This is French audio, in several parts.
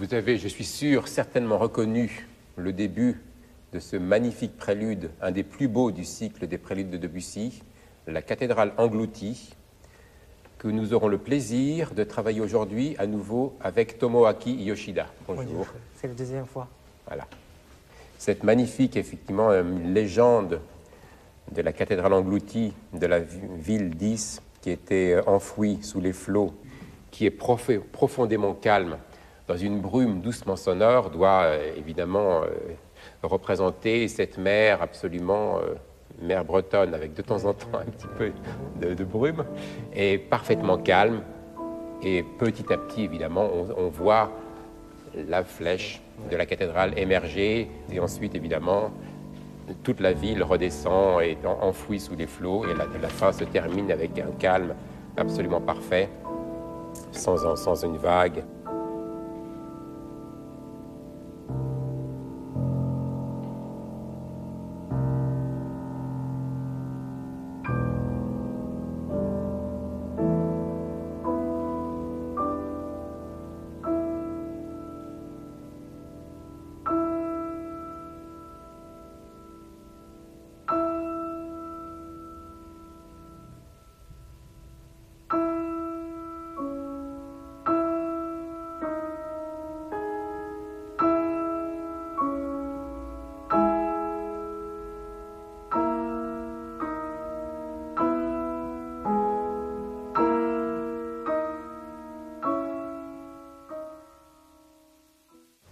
Vous avez, je suis sûr, certainement reconnu le début de ce magnifique prélude, un des plus beaux du cycle des préludes de Debussy, la cathédrale engloutie, que nous aurons le plaisir de travailler aujourd'hui à nouveau avec Tomoaki Yoshida. Bonjour. C'est la deuxième fois. Voilà. Cette magnifique, effectivement, légende de la cathédrale engloutie de la ville d'Is, qui était enfouie sous les flots, qui est profondément calme, dans une brume doucement sonore, doit évidemment représenter cette mer absolument, mer bretonne, avec de temps en temps un petit peu de brume, et parfaitement calme. Et petit à petit, évidemment, on voit la flèche de la cathédrale émerger, et ensuite, évidemment, toute la ville redescend et est enfouie sous les flots, et la fin se termine avec un calme absolument parfait, sans une vague.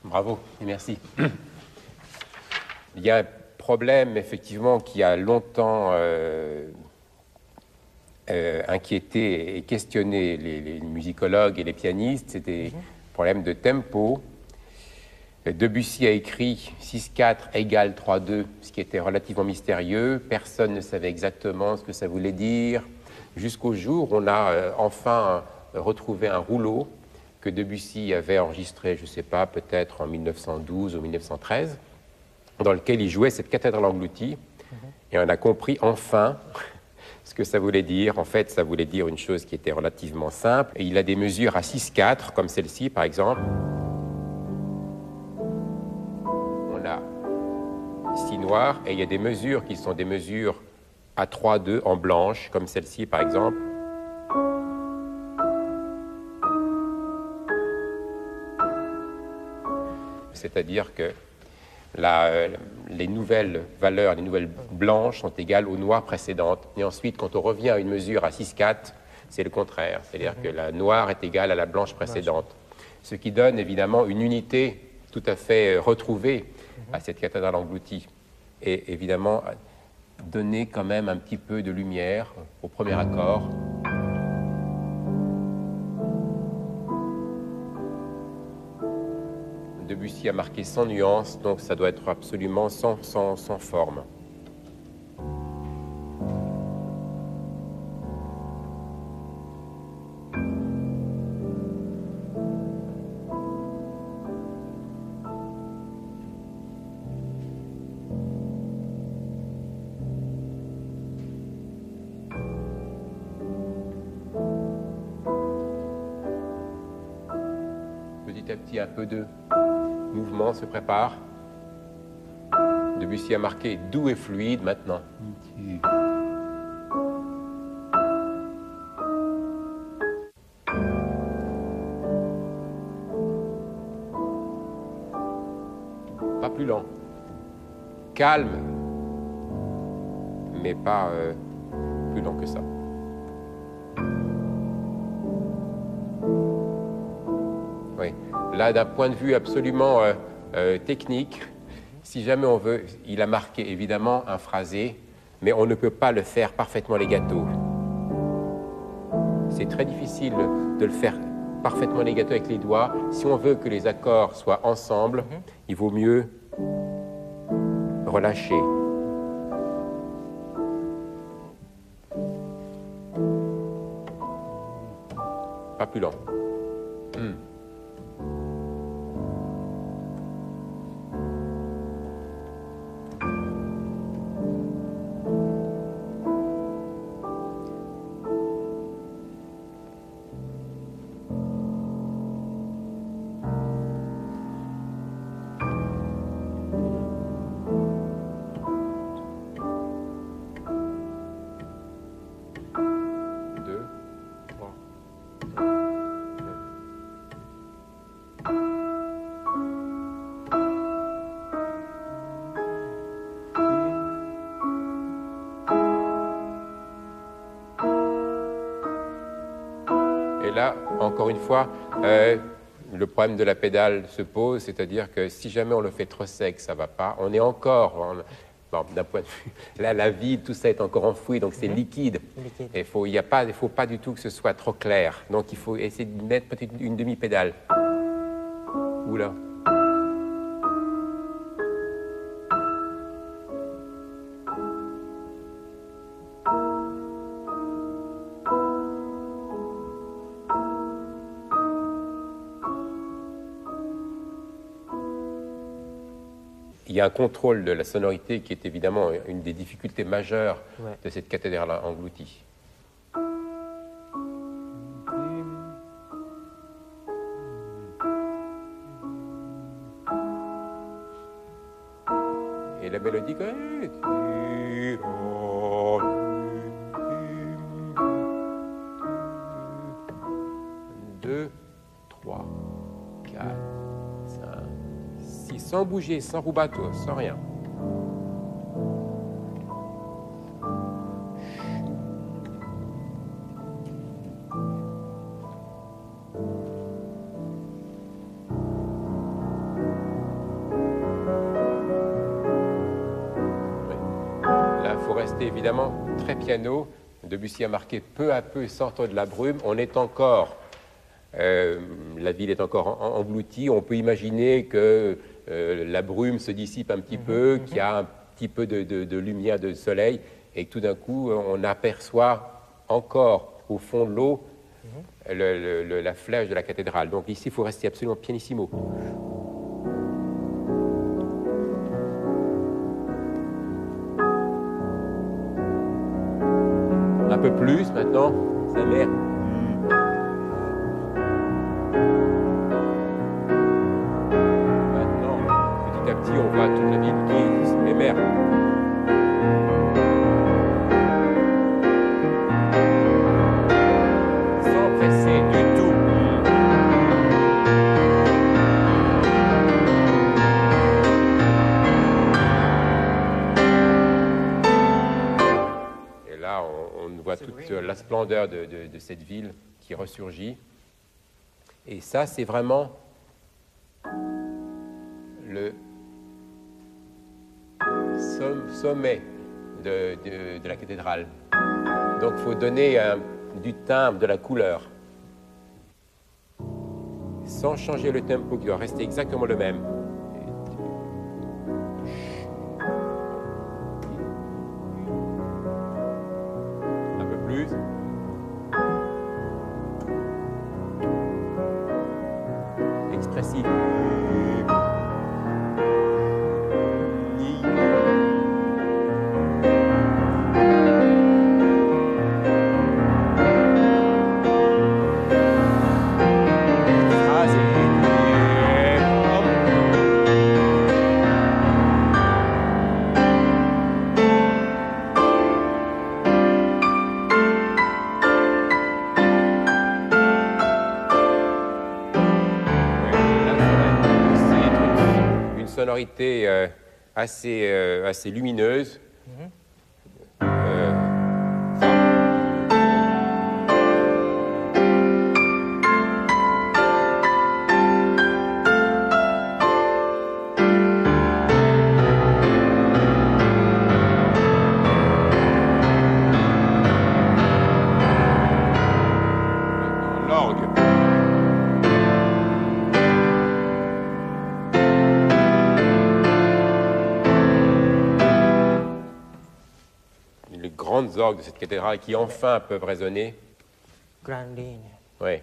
Bravo et merci. Il y a un problème, effectivement, qui a longtemps inquiété et questionné les musicologues et les pianistes. C'était le problème de tempo. Debussy a écrit 6-4 égale 3-2, ce qui était relativement mystérieux. Personne ne savait exactement ce que ça voulait dire. Jusqu'au jour où on a enfin retrouvé un rouleau que Debussy avait enregistré, je ne sais pas, peut-être en 1912 ou 1913, dans lequel il jouait cette cathédrale engloutie. Et on a compris enfin ce que ça voulait dire. En fait, ça voulait dire une chose qui était relativement simple. Et il a des mesures à 6-4, comme celle-ci, par exemple. On a si noir, et il y a des mesures qui sont des mesures à 3-2 en blanche, comme celle-ci, par exemple. C'est-à-dire que les nouvelles valeurs, les nouvelles blanches sont égales aux noires précédentes. Et ensuite, quand on revient à une mesure à 6-4, c'est le contraire. C'est-à-dire que la noire est égale à la blanche précédente. Ce qui donne évidemment une unité tout à fait retrouvée à cette cathédrale engloutie. Et évidemment, donner quand même un petit peu de lumière au premier accord. Debussy a marqué sans nuance, donc ça doit être absolument sans forme. Petit à petit, un peu de mouvement se prépare. Debussy a marqué doux et fluide maintenant. Pas plus lent. Calme, mais pas plus lent que ça. Oui. Là, d'un point de vue absolument technique, si jamais on veut, il a marqué évidemment un phrasé, mais on ne peut pas le faire parfaitement legato. C'est très difficile de le faire parfaitement legato avec les doigts. Si on veut que les accords soient ensemble, il vaut mieux relâcher. Pas plus lent. là, encore une fois, le problème de la pédale se pose, c'est-à-dire que si jamais on le fait trop sec, ça ne va pas. On est encore, bon, d'un point de vue, là, la vide, tout ça est encore enfoui, donc c'est liquide. Et il ne faut pas du tout que ce soit trop clair. Donc il faut essayer de mettre peut-être une demi-pédale. Oula. Il y a un contrôle de la sonorité qui est évidemment une des difficultés majeures de cette cathédrale engloutie. Et la mélodie, deux, trois, quatre, cinq, six, sans bouger, sans rubato, sans rien. Là, il faut rester évidemment très piano. Debussy a marqué peu à peu sortant de la brume. On est encore, la ville est encore engloutie. On peut imaginer que la brume se dissipe un petit peu, qu'il y a un petit peu de lumière, de soleil, et que tout d'un coup, on aperçoit encore au fond de l'eau la flèche de la cathédrale. Donc ici, il faut rester absolument pianissimo. Un peu plus maintenant, ça l'air. Maintenant, petit à petit, on voit toute la ville qui émerge. Sans presser du tout. Et là, on voit toute la splendeur de cette ville qui ressurgit. Et ça, c'est vraiment le sommet de la cathédrale. Donc, il faut donner du timbre, de la couleur, sans changer le tempo qui doit rester exactement le même. Un peu plus. Expressif. Sonorité assez lumineuse. L'orgue. Les grandes orgues de cette cathédrale qui enfin peuvent résonner. Grandi. Oui.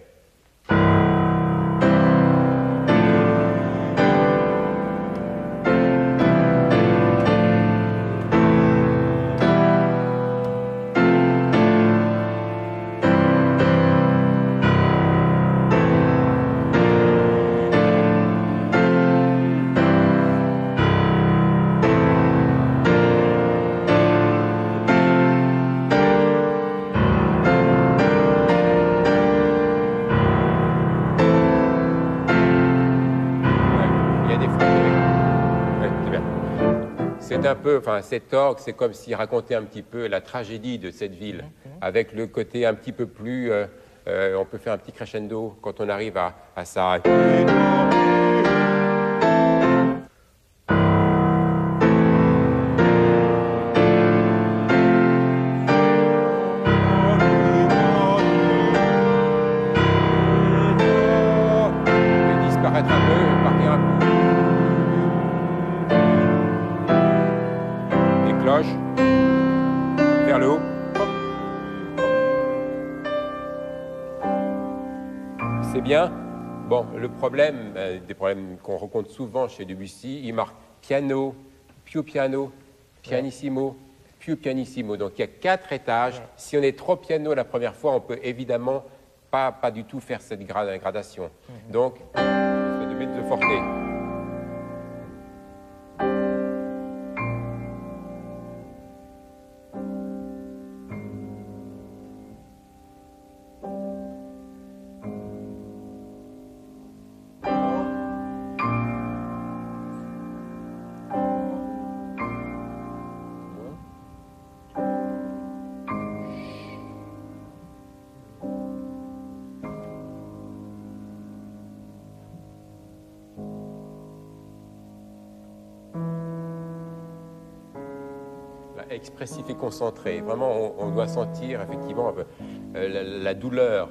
C'est un peu, enfin, cet orgue, c'est comme s'il racontait un petit peu la tragédie de cette ville, avec le côté un petit peu plus on peut faire un petit crescendo quand on arrive à ça. Disparaître un peu, partir un peu. Les cloches vers le haut. C'est bien. Bon, le problème, des problèmes qu'on rencontre souvent chez Debussy, il marque piano, più piano, pianissimo, più pianissimo. Donc il y a 4 étages. Si on est trop piano la première fois, on peut évidemment pas du tout faire cette gradation. Donc, de mezzo forte. Expressif et concentré. Vraiment, on doit sentir effectivement la douleur.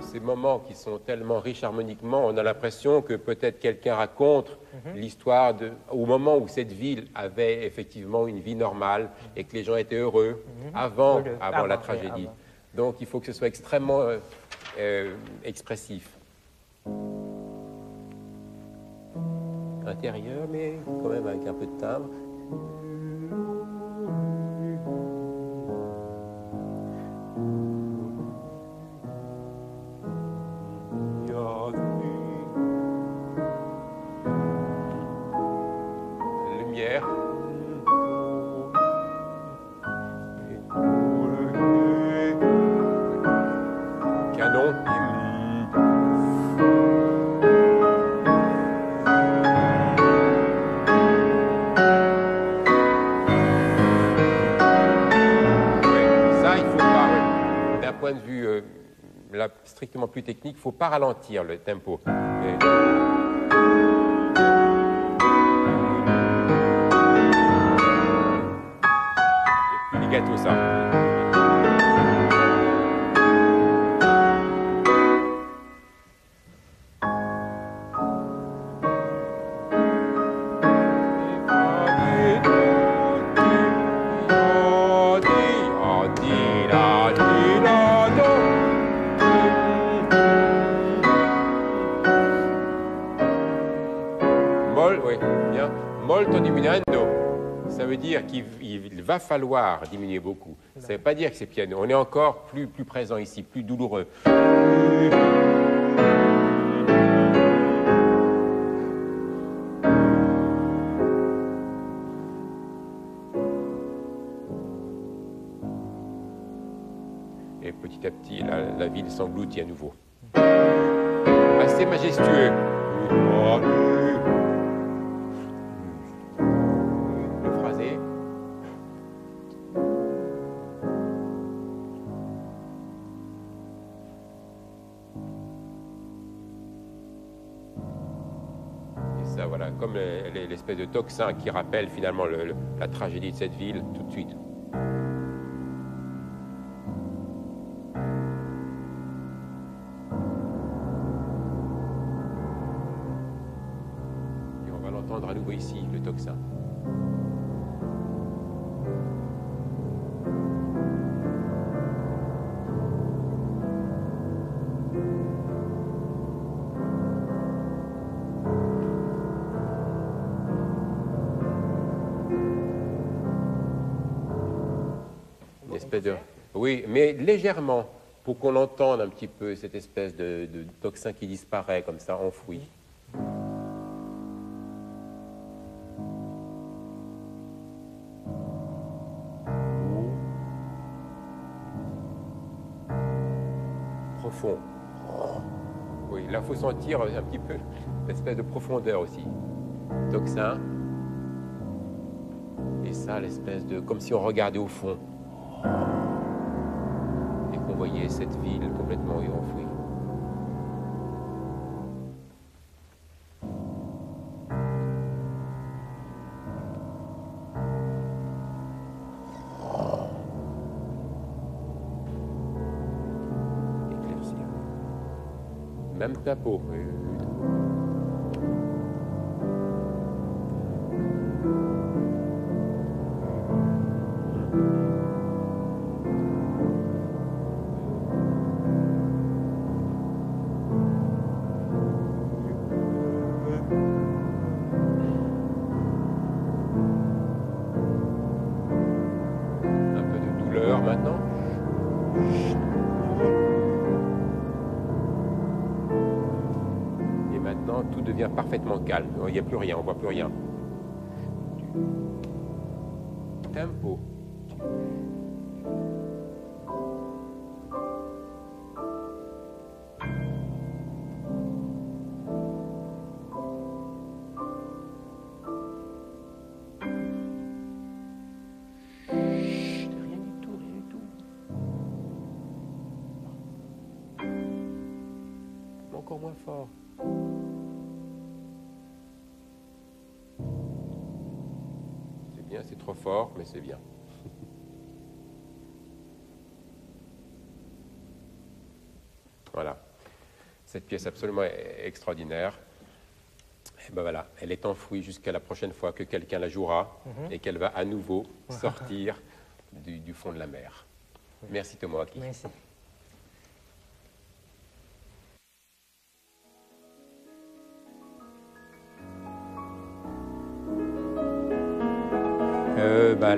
Ces moments qui sont tellement riches harmoniquement, on a l'impression que peut-être quelqu'un raconte l'histoire au moment où cette ville avait effectivement une vie normale et que les gens étaient heureux avant la tragédie. Donc il faut que ce soit extrêmement expressif. Intérieur, mais quand même avec un peu de timbre. Canon. Ça, il faut pas, d'un point de vue strictement plus technique, il ne faut pas ralentir le tempo. Et plus legato, ça. Molto diminuendo, ça veut dire qu'il va falloir diminuer beaucoup. Ça ne veut pas dire que c'est piano. On est encore plus présent ici, plus douloureux. Et petit à petit, la ville s'engloutit à nouveau. Assez majestueux. Ça, voilà, comme l'espèce de tocsin qui rappelle finalement la tragédie de cette ville tout de suite. Et on va l'entendre à nouveau ici, le tocsin. Oui, mais légèrement, pour qu'on entende un petit peu cette espèce de tocsin qui disparaît comme ça, enfoui. profond. Oui, là, il faut sentir un petit peu l'espèce de profondeur aussi. Tocsin. Et ça, l'espèce de... comme si on regardait au fond. Et qu'on voyait cette ville complètement enfouie. Même tempo. Un peu de douleur maintenant. Maintenant, tout devient parfaitement calme. Il n'y a plus rien, on ne voit plus rien. Tempo. Chut, rien du tout, rien du tout. Encore moins fort. Bien, c'est trop fort, mais c'est bien. Voilà. Cette pièce absolument extraordinaire. Et ben voilà, elle est enfouie jusqu'à la prochaine fois que quelqu'un la jouera et qu'elle va à nouveau sortir du fond de la mer. Merci Tomoaki. Merci.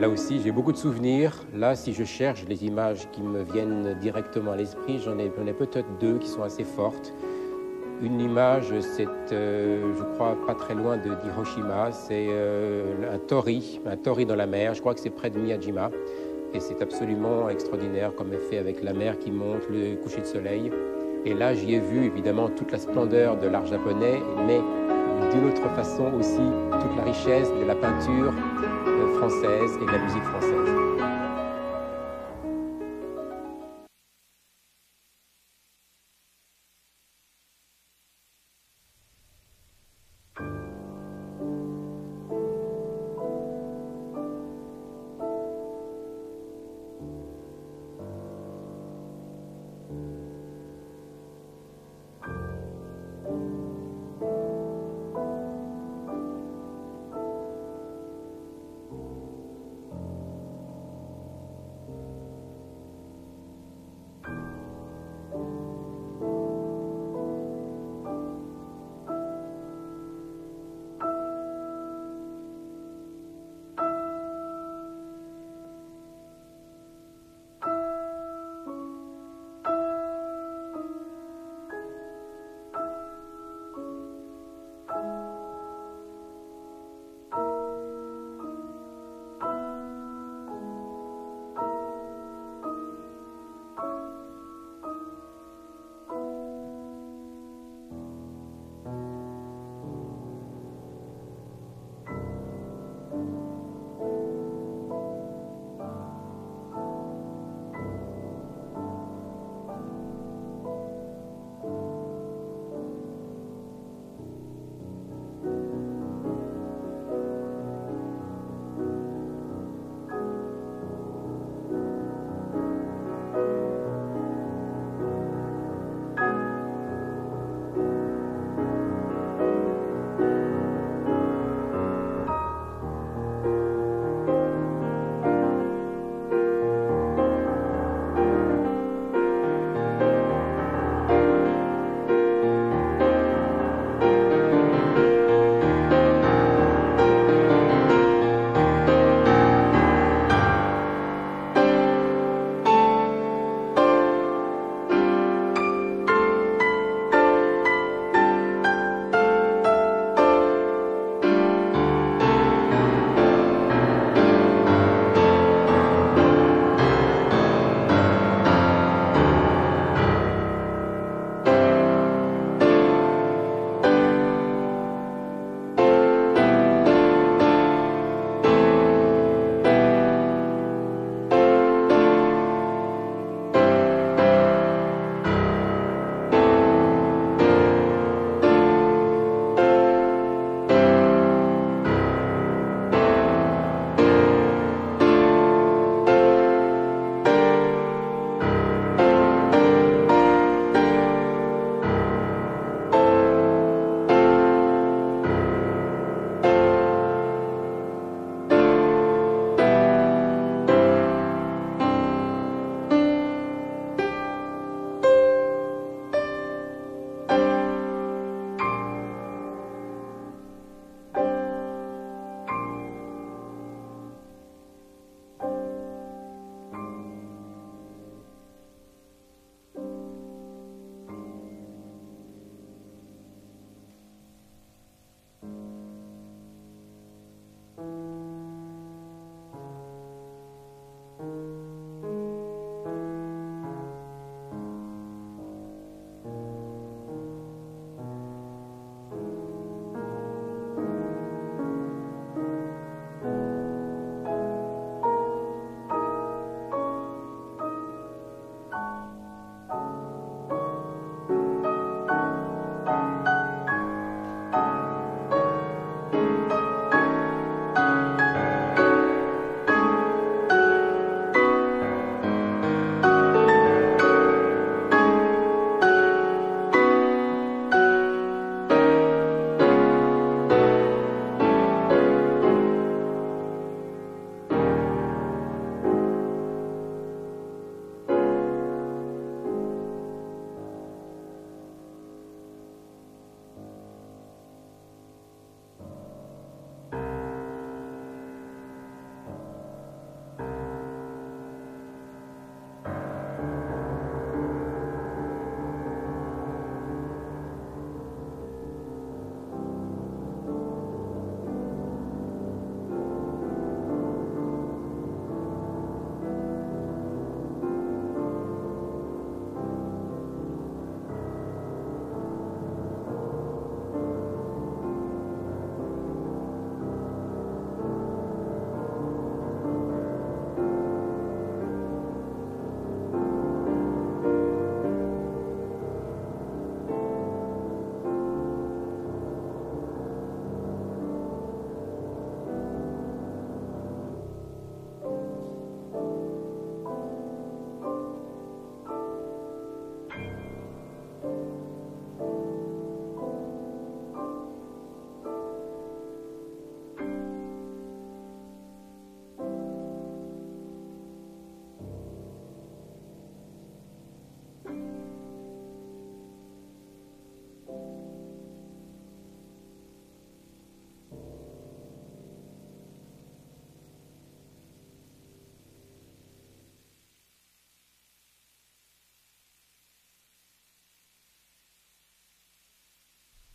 Là aussi, j'ai beaucoup de souvenirs. Là, si je cherche les images qui me viennent directement à l'esprit, j'en ai peut-être deux qui sont assez fortes. Une image, c'est, je crois, pas très loin d'Hiroshima. C'est un tori dans la mer. Je crois que c'est près de Miyajima. Et c'est absolument extraordinaire comme effet avec la mer qui monte, le coucher de soleil. Et là, j'y ai vu évidemment toute la splendeur de l'art japonais, mais d'une autre façon aussi toute la richesse de la peinture française et de la musique française.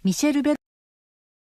ミシェル・ベ